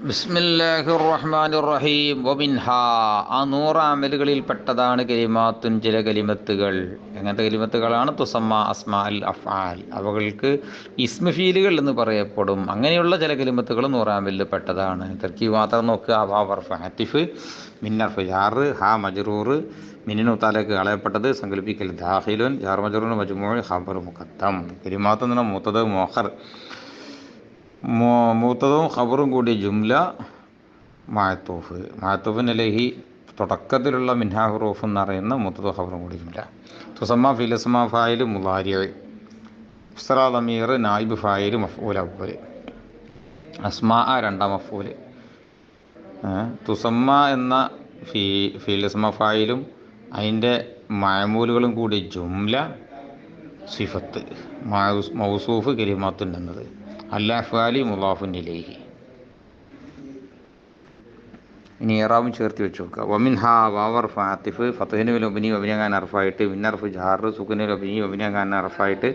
ബിസ്മില്ലാഹിർ റഹ്മാനിർ റഹീം. വമിൻഹാ, ആ 100 അമലുകളിൽ പെട്ടതാണ് കലിമാത്തുൻ, ചില കലിമത്തുകൾ. എങ്ങനത്തെ കലിമത്തുകളാണ്? തുസമ്മ അസ്മാ അൽ അഫ്ആൽ, അവകൾക്ക് ഇസ്മഫീലുകൾ എന്ന് പറയപ്പെടും. അങ്ങനെയുള്ള ചില കലിമത്തുകൾ 100 അമലിൽ പെട്ടതാണ്. തർക്കീബ് മാത്രം നോക്കുക. വാവർഫ് ആത്തിഫ്, മിന്നർഫ് ജാറ്, ഹാ മജ്റൂർ, മിന്നിനു താലേക്ക് കളയപ്പെട്ടത്, സങ്കല്പിക്കൽ ദാഖിലുൻ, ജാർ മജ്റൂർ മജ്മൂഅ്, ഖബർ മുഖദ്ദം. കലിമാത്ത് എന്ന് പറഞ്ഞാൽ മുത്തദ മുഅഖർ, മൂത്തതും ഖബറും കൂടി ജുംല മഅത്തൂഫ്. മഅത്തൂഫിൻ അലൈഹി തുടക്കത്തിലുള്ള മിൻഹാ ഹുറൂഫ് എന്ന് പറയുന്ന മൂത്തതും ഖബറും കൂടി ജുംല. തുസമ്മ ഫിൽ ഇസ്മ ഫായിൽ മുളാരി, ഇസ്റാ ദമീർ നായിബ് ഫായിൽ മഫ്ഊൽ അവ്വൽ, അസ്മാ രണ്ടാം മഫ്ഊൽ. തുസമ്മ എന്ന ഫിൽ ഇസ്മ ഫായിലും അതിൻ്റെ മഅമൂലുകളും കൂടി ജുംല, സിഫത്ത്, മൗസൂഫ് കലിമാത്തുൻ എന്നത്, അൽ-അഫ്ആലി മുളാഫുൻ ഇലൈഹി. ഇനി ഇറാബും ചേർത്ത് വെച്ച് നോക്കുക. വമിൻഹാ വാവർഫ് ആത്തിഫ്, ഫത്ഹിനുൽ അബ്നി അബ്നിയാൻ അർഫായിട്ട്, മിന്നർഫ് ജാർ, സുക്നുൽ അബ്നി അബ്നിയാൻ അർഫായിട്ട്,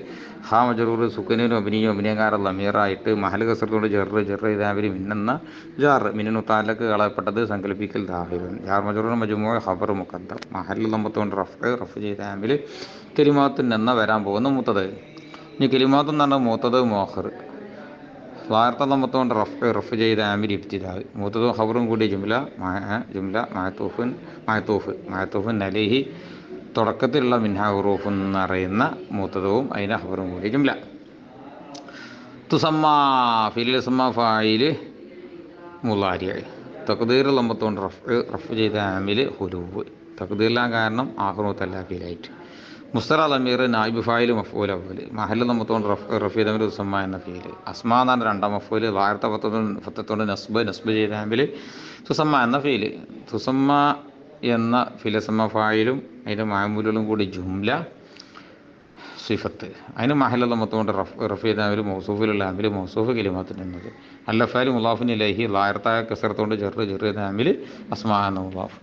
ഹാ മജ്റൂർ സുക്നുൽ അബ്നി അബ്നിയാൻ ലമീറായിട്ട്, മഹൽ കസ്റത്തോട് ജർ ഇദാബിൽ മിന്നെന്ന ജാർ, മിന്നു താലക്ക് കളയപ്പെട്ടത്, സങ്കല്പിക്കൽ ദാഹിലുൻ, ജാർ മജ്റൂർ മജ്മൂഅ്, ഖബർ മുഖദ്ദം, മഹൽ ലംബത്തോണ്ട് റഫ് ചെയ്ത ആമിൽ കലിമാത്തുൻ എന്ന വരാൻ പോകുന്ന മൂത്തത്. ഇനി കലിമാത്ത് എന്ന് പറഞ്ഞാൽ മൂത്തത് മുഅഖർ, വാർത്ത നമ്മത്തോണ്ട് റഫ് ചെയ്ത ആമിൽ ഇബ്തിദാ, മൂത്തതും ഖബറും കൂടി ജുംല മഅത്തൂഫുൻ അലൈഹി തുടക്കത്തിലുള്ള മിൻഹാ ഹുറൂഫ് എന്ന് പറയുന്ന മൂത്തതും അതിൻ്റെ ഖബറും കൂടി ജുംല. തുസമ്മ ഫിൽ ഇസ്മ ഫായിൽ മുളാരി, തഖ്ദീർ നമ്മത്തോണ്ട് റഫ് ചെയ്ത ആമിൽ ഹുലൂവ്, തഖ്ദീറിലാൻ കാരണം ആഖിറു തലാഫിലായിട്ട്. മുസ്തറ ലമീർ നായിബ് ഫായിൽ മഫ്ഊൽ അവ്വൽ, മഹല്ല് നമ്മത്തോണ്ട് റഫീ ദമീർ തുസമ്മ എന്ന ഫീൽ, അസ്മാ എന്നാണ് രണ്ടാം മഫ്ഊൽ, വാർത്ത ഫത്തത്തോണ്ട് നസ്ബ് ചെയ്ത ആമിൽ തുസമ്മ എന്ന ഫീൽ. തുസമ്മ എന്ന ഫിൽ ഇസ്മ ഫായിലും അതിൻ്റെ മഅമൂലുകളും കൂടി ജുംല, സിഫത്ത്, അതിന് മഹല്ല് നമ്മത്തോണ്ട് റഫീ ദമീർ മൗസൂഫിലുള്ള ആമിൽ മൗസൂഫ് കലിമാത്തുൻ എന്നത്, അൽ-അഫ്ആലി മുളാഫുൻ ഇലൈഹി, വാർത്ത കസ്റത്തോണ്ട് ജർ ചെയ്ത ആമിൽ അസ്മാ എന്ന മുളാഫ്.